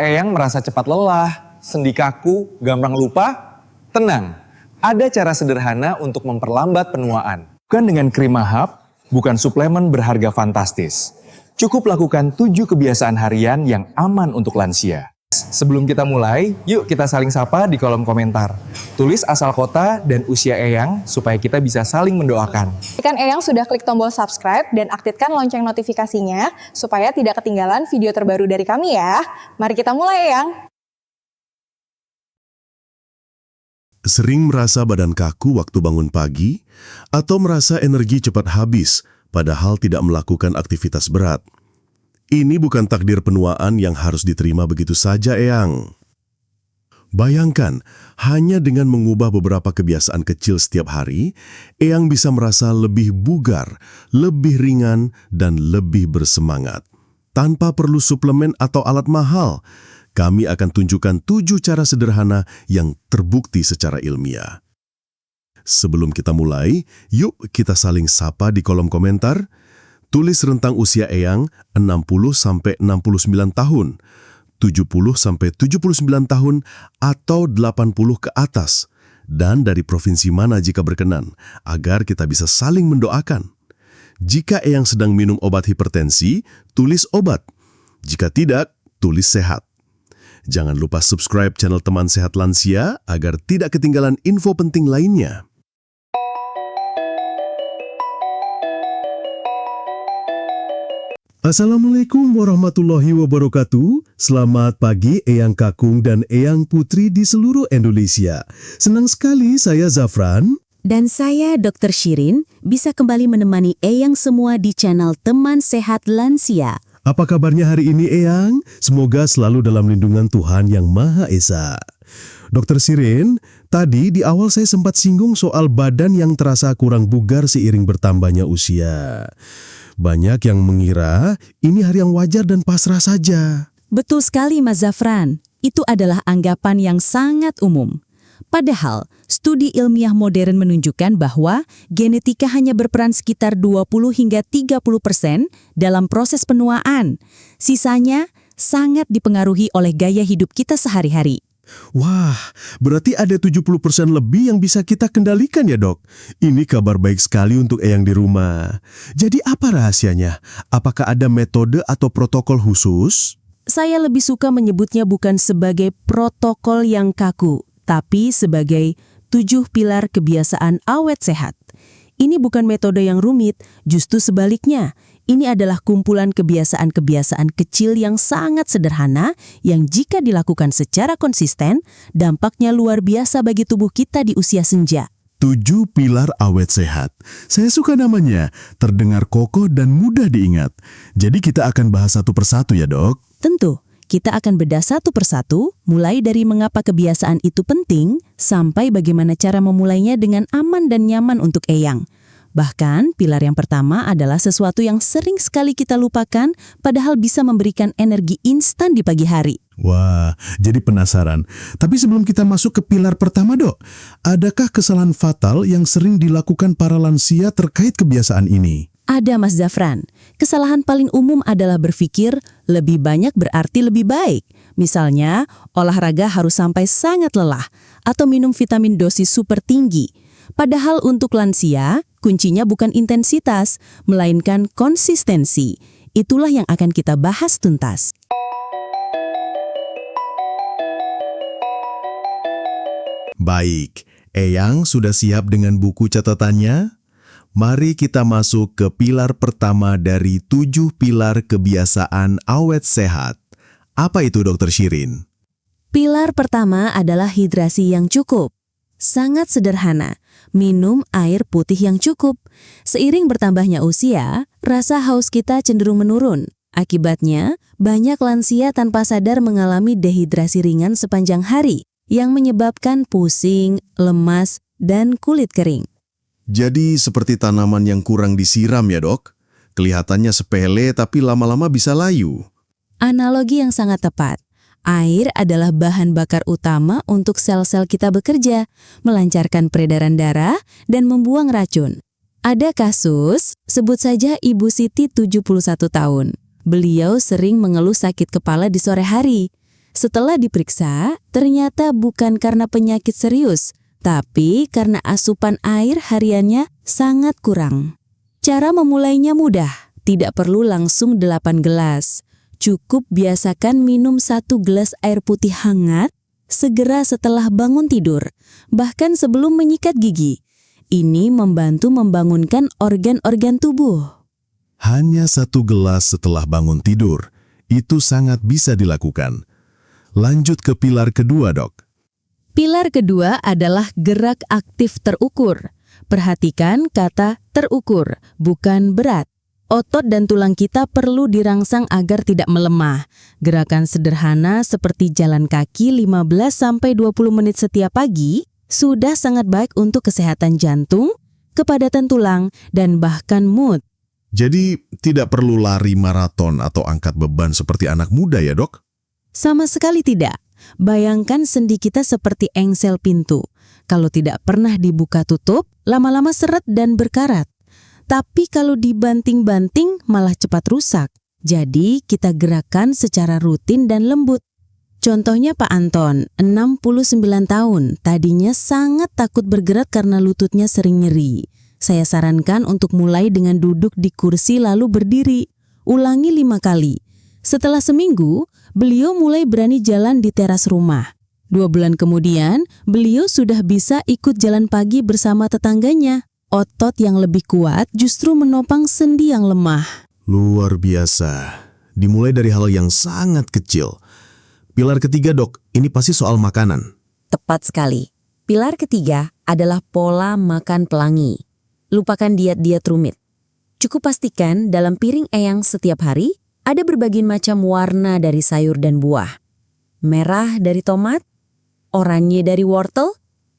Eyang merasa cepat lelah, sendi kaku, gampang lupa? Tenang, ada cara sederhana untuk memperlambat penuaan. Bukan dengan krim mahap, bukan suplemen berharga fantastis. Cukup lakukan 7 kebiasaan harian yang aman untuk lansia. Sebelum kita mulai, yuk kita saling sapa di kolom komentar. Tulis asal kota dan usia Eyang supaya kita bisa saling mendoakan. Pastikan Eyang sudah klik tombol subscribe dan aktifkan lonceng notifikasinya supaya tidak ketinggalan video terbaru dari kami ya. Mari kita mulai Eyang. Sering merasa badan kaku waktu bangun pagi atau merasa energi cepat habis padahal tidak melakukan aktivitas berat. Ini bukan takdir penuaan yang harus diterima begitu saja, Eyang. Bayangkan, hanya dengan mengubah beberapa kebiasaan kecil setiap hari, Eyang bisa merasa lebih bugar, lebih ringan, dan lebih bersemangat. Tanpa perlu suplemen atau alat mahal, kami akan tunjukkan 7 cara sederhana yang terbukti secara ilmiah. Sebelum kita mulai, yuk kita saling sapa di kolom komentar. Tulis rentang usia Eyang 60-69 tahun, 70-79 tahun, atau 80 ke atas, dan dari provinsi mana jika berkenan, agar kita bisa saling mendoakan. Jika Eyang sedang minum obat hipertensi, tulis obat. Jika tidak, tulis sehat. Jangan lupa subscribe channel Teman Sehat Lansia agar tidak ketinggalan info penting lainnya. Assalamualaikum warahmatullahi wabarakatuh. Selamat pagi Eyang Kakung dan Eyang Putri di seluruh Indonesia. Senang sekali saya Zafran. Dan saya Dr. Shirin bisa kembali menemani Eyang semua di channel Teman Sehat Lansia. Apa kabarnya hari ini Eyang? Semoga selalu dalam lindungan Tuhan Yang Maha Esa. Dr. Shirin, tadi di awal saya sempat singgung soal badan yang terasa kurang bugar seiring bertambahnya usia. Banyak yang mengira ini hal yang wajar dan pasrah saja. Betul sekali Mas Zafran, itu adalah anggapan yang sangat umum. Padahal, studi ilmiah modern menunjukkan bahwa genetika hanya berperan sekitar 20 hingga 30% dalam proses penuaan. Sisanya sangat dipengaruhi oleh gaya hidup kita sehari-hari. Wah, berarti ada 70% lebih yang bisa kita kendalikan ya dok? Ini kabar baik sekali untuk Eyang di rumah. Jadi apa rahasianya? Apakah ada metode atau protokol khusus? Saya lebih suka menyebutnya bukan sebagai protokol yang kaku, tapi sebagai 7 pilar kebiasaan awet sehat. Ini bukan metode yang rumit, justru sebaliknya. Ini adalah kumpulan kebiasaan-kebiasaan kecil yang sangat sederhana yang jika dilakukan secara konsisten, dampaknya luar biasa bagi tubuh kita di usia senja. 7 pilar awet sehat. Saya suka namanya, terdengar kokoh dan mudah diingat. Jadi kita akan bahas satu persatu ya dok? Tentu, kita akan bedah satu persatu, mulai dari mengapa kebiasaan itu penting, sampai bagaimana cara memulainya dengan aman dan nyaman untuk Eyang. Bahkan, pilar yang pertama adalah sesuatu yang sering sekali kita lupakan, padahal bisa memberikan energi instan di pagi hari. Wah, jadi penasaran. Tapi sebelum kita masuk ke pilar pertama dok, adakah kesalahan fatal yang sering dilakukan para lansia terkait kebiasaan ini? Ada Mas Zafran. Kesalahan paling umum adalah berpikir lebih banyak berarti lebih baik. Misalnya, olahraga harus sampai sangat lelah, atau minum vitamin dosis super tinggi. Padahal untuk lansia, kuncinya bukan intensitas, melainkan konsistensi. Itulah yang akan kita bahas tuntas. Baik, Eyang sudah siap dengan buku catatannya? Mari kita masuk ke pilar pertama dari 7 pilar kebiasaan awet sehat. Apa itu Dr. Shirin? Pilar pertama adalah hidrasi yang cukup. Sangat sederhana, minum air putih yang cukup. Seiring bertambahnya usia, rasa haus kita cenderung menurun. Akibatnya, banyak lansia tanpa sadar mengalami dehidrasi ringan sepanjang hari, yang menyebabkan pusing, lemas, dan kulit kering. Jadi seperti tanaman yang kurang disiram ya dok? Kelihatannya sepele tapi lama-lama bisa layu. Analogi yang sangat tepat. Air adalah bahan bakar utama untuk sel-sel kita bekerja, melancarkan peredaran darah, dan membuang racun. Ada kasus, sebut saja Ibu Siti 71 tahun. Beliau sering mengeluh sakit kepala di sore hari. Setelah diperiksa, ternyata bukan karena penyakit serius, tapi karena asupan air hariannya sangat kurang. Cara memulainya mudah, tidak perlu langsung 8 gelas. Cukup biasakan minum 1 gelas air putih hangat segera setelah bangun tidur, bahkan sebelum menyikat gigi. Ini membantu membangunkan organ-organ tubuh. Hanya 1 gelas setelah bangun tidur, itu sangat bisa dilakukan. Lanjut ke pilar kedua, Dok. Pilar kedua adalah gerak aktif terukur. Perhatikan kata terukur, bukan berat. Otot dan tulang kita perlu dirangsang agar tidak melemah. Gerakan sederhana seperti jalan kaki 15-20 menit setiap pagi sudah sangat baik untuk kesehatan jantung, kepadatan tulang, dan bahkan mood. Jadi tidak perlu lari maraton atau angkat beban seperti anak muda ya, Dok? Sama sekali tidak. Bayangkan sendi kita seperti engsel pintu. Kalau tidak pernah dibuka tutup, lama-lama seret dan berkarat. Tapi kalau dibanting-banting malah cepat rusak. Jadi kita gerakan secara rutin dan lembut. Contohnya Pak Anton, 69 tahun, tadinya sangat takut bergerak karena lututnya sering nyeri. Saya sarankan untuk mulai dengan duduk di kursi lalu berdiri. Ulangi 5 kali. Setelah seminggu, beliau mulai berani jalan di teras rumah. 2 bulan kemudian, beliau sudah bisa ikut jalan pagi bersama tetangganya. Otot yang lebih kuat justru menopang sendi yang lemah. Luar biasa. Dimulai dari hal yang sangat kecil. Pilar ketiga, Dok, ini pasti soal makanan. Tepat sekali. Pilar ketiga adalah pola makan pelangi. Lupakan diet-diet rumit. Cukup pastikan dalam piring eyang setiap hari ada berbagai macam warna dari sayur dan buah. Merah dari tomat, oranye dari wortel,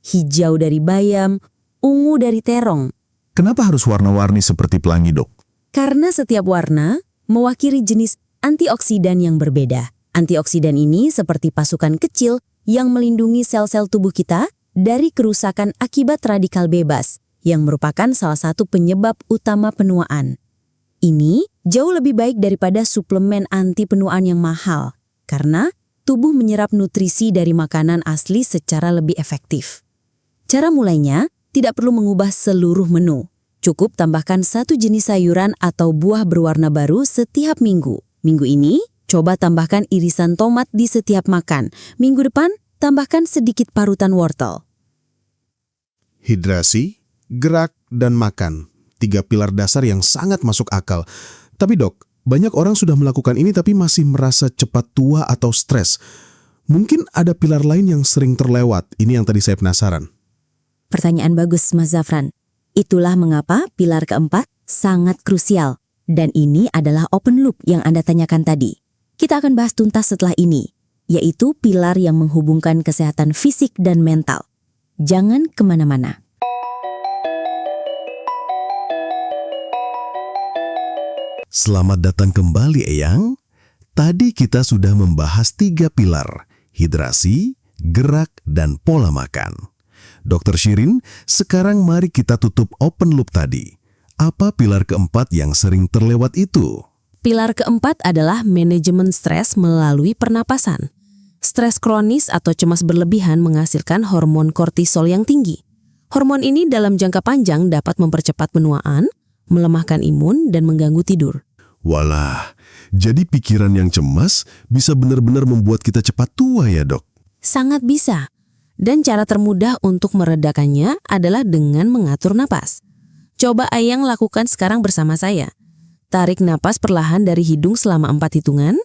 hijau dari bayam, ungu dari terong. Kenapa harus warna-warni seperti pelangi, Dok? Karena setiap warna mewakili jenis antioksidan yang berbeda. Antioksidan ini seperti pasukan kecil yang melindungi sel-sel tubuh kita dari kerusakan akibat radikal bebas, yang merupakan salah satu penyebab utama penuaan. Ini jauh lebih baik daripada suplemen anti penuaan yang mahal, karena tubuh menyerap nutrisi dari makanan asli secara lebih efektif. Cara mulainya tidak perlu mengubah seluruh menu. Cukup tambahkan 1 jenis sayuran atau buah berwarna baru setiap minggu. Minggu ini, coba tambahkan irisan tomat di setiap makan. Minggu depan, tambahkan sedikit parutan wortel. Hidrasi, gerak, dan makan. 3 pilar dasar yang sangat masuk akal. Tapi Dok, banyak orang sudah melakukan ini tapi masih merasa cepat tua atau stres. Mungkin ada pilar lain yang sering terlewat. Ini yang tadi saya penasaran. Pertanyaan bagus, Mas Zafran. Itulah mengapa pilar keempat sangat krusial. Dan ini adalah open loop yang Anda tanyakan tadi. Kita akan bahas tuntas setelah ini, yaitu pilar yang menghubungkan kesehatan fisik dan mental. Jangan kemana-mana. Selamat datang kembali, Eyang. Tadi kita sudah membahas 3 pilar, hidrasi, gerak, dan pola makan. Dr. Shirin, sekarang mari kita tutup open loop tadi. Apa pilar keempat yang sering terlewat itu? Pilar keempat adalah manajemen stres melalui pernapasan. Stres kronis atau cemas berlebihan menghasilkan hormon kortisol yang tinggi. Hormon ini dalam jangka panjang dapat mempercepat penuaan, melemahkan imun, dan mengganggu tidur. Walah, jadi pikiran yang cemas bisa benar-benar membuat kita cepat tua ya, Dok? Sangat bisa. Dan cara termudah untuk meredakannya adalah dengan mengatur napas. Coba Ayang lakukan sekarang bersama saya. Tarik napas perlahan dari hidung selama 4 hitungan,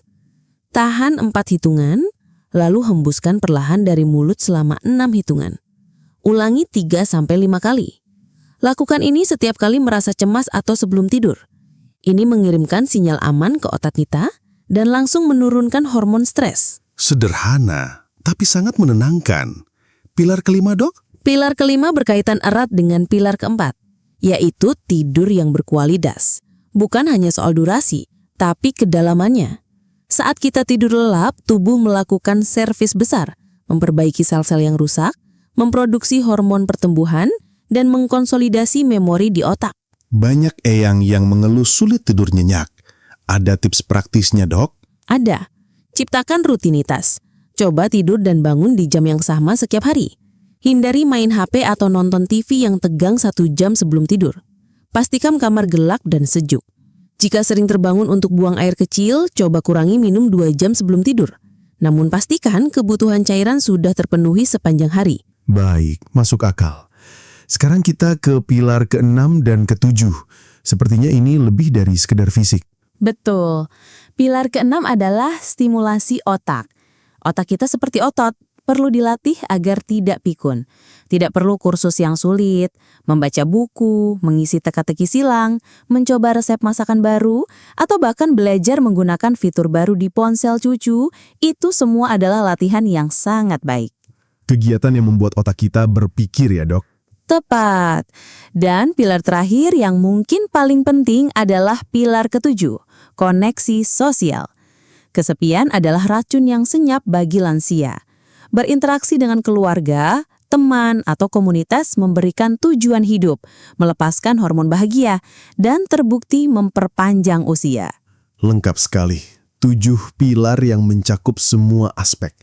tahan 4 hitungan, lalu hembuskan perlahan dari mulut selama 6 hitungan. Ulangi 3-5 kali. Lakukan ini setiap kali merasa cemas atau sebelum tidur. Ini mengirimkan sinyal aman ke otak kita dan langsung menurunkan hormon stres. Sederhana, tapi sangat menenangkan. Pilar kelima, Dok? Pilar kelima berkaitan erat dengan pilar keempat, yaitu tidur yang berkualitas. Bukan hanya soal durasi, tapi kedalamannya. Saat kita tidur lelap, tubuh melakukan servis besar, memperbaiki sel-sel yang rusak, memproduksi hormon pertumbuhan, dan mengkonsolidasi memori di otak. Banyak eyang yang mengeluh sulit tidur nyenyak. Ada tips praktisnya, Dok? Ada. Ciptakan rutinitas. Coba tidur dan bangun di jam yang sama setiap hari. Hindari main HP atau nonton TV yang tegang 1 jam sebelum tidur. Pastikan kamar gelap dan sejuk. Jika sering terbangun untuk buang air kecil, coba kurangi minum 2 jam sebelum tidur. Namun pastikan kebutuhan cairan sudah terpenuhi sepanjang hari. Baik, masuk akal. Sekarang kita ke pilar ke-6 dan ke-7. Sepertinya ini lebih dari sekedar fisik. Betul. Pilar ke-6 adalah stimulasi otak. Otak kita seperti otot, perlu dilatih agar tidak pikun. Tidak perlu kursus yang sulit, membaca buku, mengisi teka-teki silang, mencoba resep masakan baru, atau bahkan belajar menggunakan fitur baru di ponsel cucu, itu semua adalah latihan yang sangat baik. Kegiatan yang membuat otak kita berpikir ya, Dok. Tepat. Dan pilar terakhir yang mungkin paling penting adalah pilar ke-7, koneksi sosial. Kesepian adalah racun yang senyap bagi lansia. Berinteraksi dengan keluarga, teman, atau komunitas memberikan tujuan hidup, melepaskan hormon bahagia, dan terbukti memperpanjang usia. Lengkap sekali. 7 pilar yang mencakup semua aspek.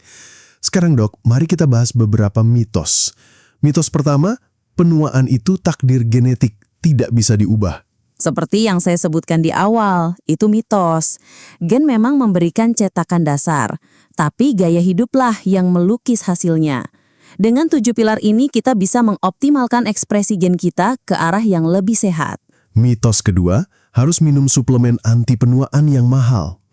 Sekarang, Dok, mari kita bahas beberapa mitos. Mitos pertama, penuaan itu takdir genetik, tidak bisa diubah. Seperti yang saya sebutkan di awal, itu mitos. Gen memang memberikan cetakan dasar, tapi gaya hiduplah yang melukis hasilnya. Dengan 7 pilar ini kita bisa mengoptimalkan ekspresi gen kita ke arah yang lebih sehat. Mitos kedua, harus minum suplemen anti penuaan yang mahal.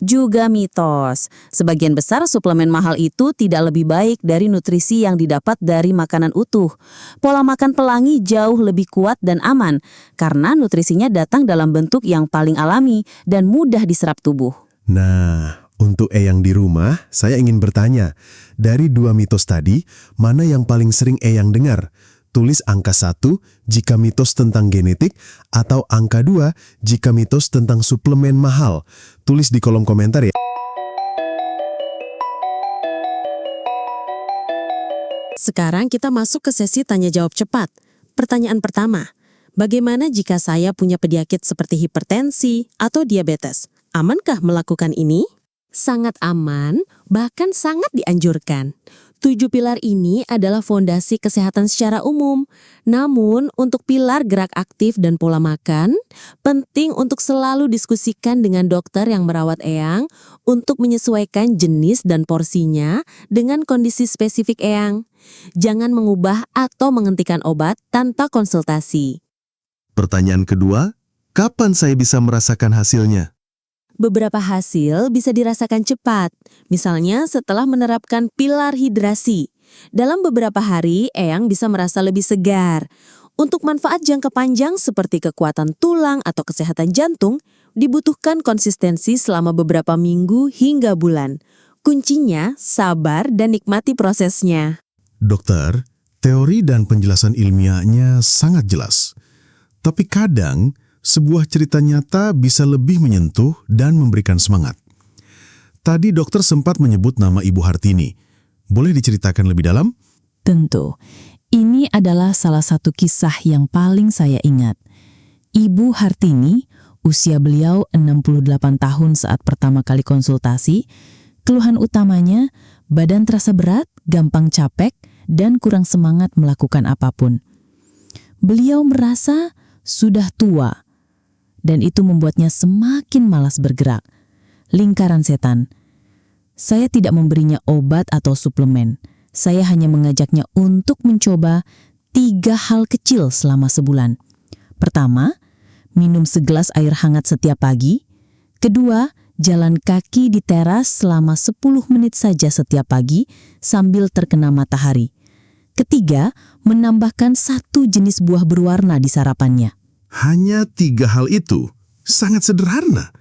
Juga mitos. Sebagian besar suplemen mahal itu tidak lebih baik dari nutrisi yang didapat dari makanan utuh. Pola makan pelangi jauh lebih kuat dan aman karena nutrisinya datang dalam bentuk yang paling alami dan mudah diserap tubuh. Nah, untuk Eyang di rumah, saya ingin bertanya, dari 2 mitos tadi, mana yang paling sering Eyang dengar? Tulis angka 1 jika mitos tentang genetik atau angka 2 jika mitos tentang suplemen mahal. Tulis di kolom komentar ya. Sekarang kita masuk ke sesi tanya jawab cepat. Pertanyaan pertama, bagaimana jika saya punya penyakit seperti hipertensi atau diabetes? Amankah melakukan ini? Sangat aman, bahkan sangat dianjurkan. 7 pilar ini adalah fondasi kesehatan secara umum. Namun, untuk pilar gerak aktif dan pola makan, penting untuk selalu diskusikan dengan dokter yang merawat Eyang untuk menyesuaikan jenis dan porsinya dengan kondisi spesifik Eyang. Jangan mengubah atau menghentikan obat tanpa konsultasi. Pertanyaan kedua, kapan saya bisa merasakan hasilnya? Beberapa hasil bisa dirasakan cepat, misalnya setelah menerapkan pilar hidrasi. Dalam beberapa hari, Eyang bisa merasa lebih segar. Untuk manfaat jangka panjang seperti kekuatan tulang atau kesehatan jantung, dibutuhkan konsistensi selama beberapa minggu hingga bulan. Kuncinya, sabar dan nikmati prosesnya. Dokter, teori dan penjelasan ilmiahnya sangat jelas. Tapi kadang, sebuah cerita nyata bisa lebih menyentuh dan memberikan semangat. Tadi dokter sempat menyebut nama Ibu Hartini. Boleh diceritakan lebih dalam? Tentu. Ini adalah salah satu kisah yang paling saya ingat. Ibu Hartini, usia beliau 68 tahun saat pertama kali konsultasi, keluhan utamanya badan terasa berat, gampang capek, dan kurang semangat melakukan apapun. Beliau merasa sudah tua, dan itu membuatnya semakin malas bergerak. Lingkaran setan. Saya tidak memberinya obat atau suplemen. Saya hanya mengajaknya untuk mencoba 3 hal kecil selama sebulan. Pertama, minum segelas air hangat setiap pagi. Kedua, jalan kaki di teras selama 10 menit saja setiap pagi sambil terkena matahari. Ketiga, menambahkan 1 jenis buah berwarna di sarapannya. Hanya 3 hal itu, sangat sederhana.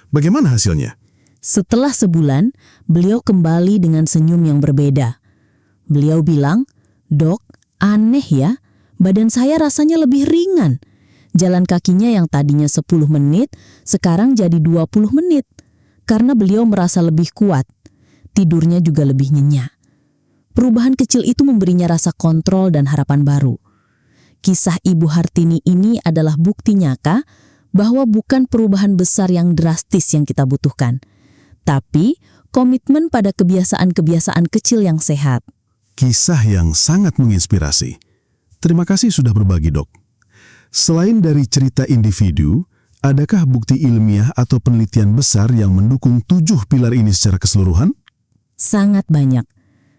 Bagaimana hasilnya? Setelah sebulan, beliau kembali dengan senyum yang berbeda. Beliau bilang, "Dok, aneh ya, badan saya rasanya lebih ringan. Jalan kakinya yang tadinya 10 menit, sekarang jadi 20 menit. Karena beliau merasa lebih kuat. Tidurnya juga lebih nyenyak. Perubahan kecil itu memberinya rasa kontrol dan harapan baru." Kisah Ibu Hartini ini adalah bukti nyata bahwa bukan perubahan besar yang drastis yang kita butuhkan, tapi komitmen pada kebiasaan-kebiasaan kecil yang sehat. Kisah yang sangat menginspirasi. Terima kasih sudah berbagi, Dok. Selain dari cerita individu, adakah bukti ilmiah atau penelitian besar yang mendukung 7 pilar ini secara keseluruhan? Sangat banyak.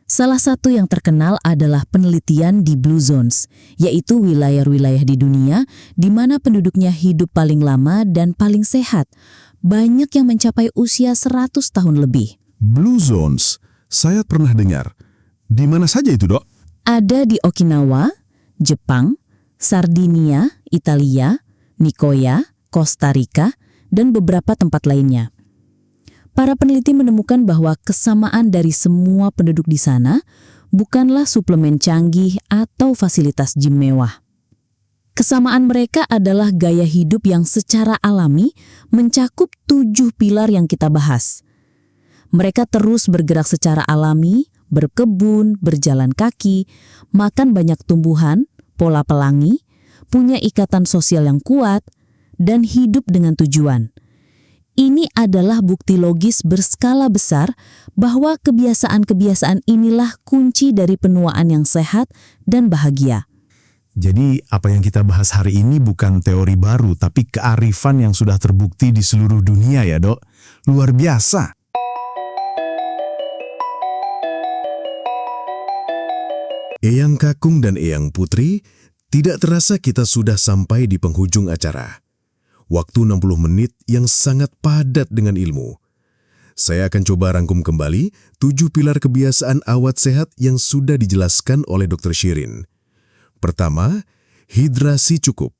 Salah satu yang terkenal adalah penelitian di Blue Zones, yaitu wilayah-wilayah di dunia di mana penduduknya hidup paling lama dan paling sehat. Banyak yang mencapai usia 100 tahun lebih. Blue Zones, saya pernah dengar. Di mana saja itu, Dok? Ada di Okinawa, Jepang, Sardinia, Italia, Nicoya, Costa Rica, dan beberapa tempat lainnya. Para peneliti menemukan bahwa kesamaan dari semua penduduk di sana bukanlah suplemen canggih atau fasilitas gym mewah. Kesamaan mereka adalah gaya hidup yang secara alami mencakup 7 pilar yang kita bahas. Mereka terus bergerak secara alami, berkebun, berjalan kaki, makan banyak tumbuhan, pola pelangi, punya ikatan sosial yang kuat, dan hidup dengan tujuan. Ini adalah bukti logis berskala besar bahwa kebiasaan-kebiasaan inilah kunci dari penuaan yang sehat dan bahagia. Jadi, apa yang kita bahas hari ini bukan teori baru, tapi kearifan yang sudah terbukti di seluruh dunia ya, Dok. Luar biasa. Eyang Kakung dan Eyang Putri, tidak terasa kita sudah sampai di penghujung acara. Waktu 60 menit yang sangat padat dengan ilmu. Saya akan coba rangkum kembali 7 pilar kebiasaan awet sehat yang sudah dijelaskan oleh Dr. Shirin. Pertama, hidrasi cukup.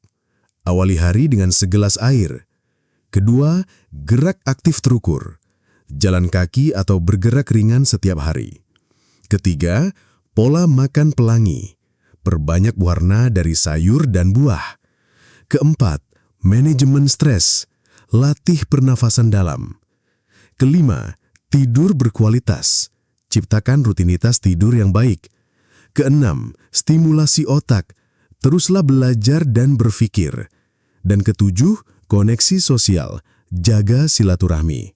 Awali hari dengan segelas air. Kedua, gerak aktif terukur. Jalan kaki atau bergerak ringan setiap hari. Ketiga, pola makan pelangi. Perbanyak warna dari sayur dan buah. Keempat, manajemen stres. Latih pernafasan dalam. Kelima, tidur berkualitas. Ciptakan rutinitas tidur yang baik. Keenam, stimulasi otak. Teruslah belajar dan berpikir. Dan ketujuh, koneksi sosial. Jaga silaturahmi.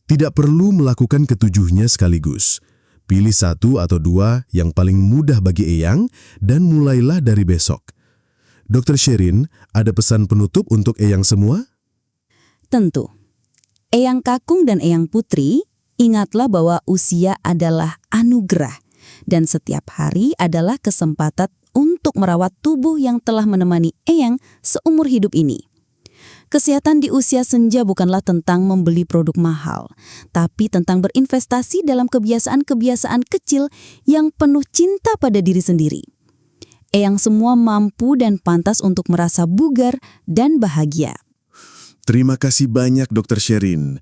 Tidak perlu melakukan ketujuhnya sekaligus. Pilih 1 atau 2 yang paling mudah bagi Eyang dan mulailah dari besok. Dr. Shirin, ada pesan penutup untuk Eyang semua? Tentu. Eyang Kakung dan Eyang Putri, ingatlah bahwa usia adalah anugerah dan setiap hari adalah kesempatan untuk merawat tubuh yang telah menemani Eyang seumur hidup ini. Kesehatan di usia senja bukanlah tentang membeli produk mahal, tapi tentang berinvestasi dalam kebiasaan-kebiasaan kecil yang penuh cinta pada diri sendiri. Eyang semua mampu dan pantas untuk merasa bugar dan bahagia. Terima kasih banyak Dr. Shirin.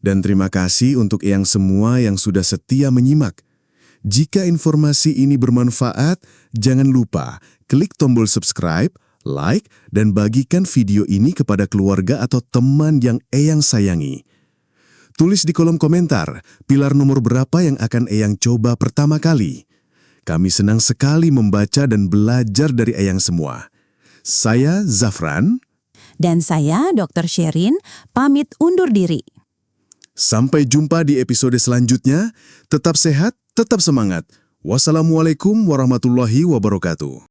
Dan terima kasih untuk Eyang semua yang sudah setia menyimak. Jika informasi ini bermanfaat, jangan lupa klik tombol subscribe, like, dan bagikan video ini kepada keluarga atau teman yang Eyang sayangi. Tulis di kolom komentar, pilar nomor berapa yang akan Eyang coba pertama kali. Kami senang sekali membaca dan belajar dari Eyang semua. Saya Zafran. Dan saya, Dr. Shirin, pamit undur diri. Sampai jumpa di episode selanjutnya. Tetap sehat, tetap semangat. Wassalamualaikum warahmatullahi wabarakatuh.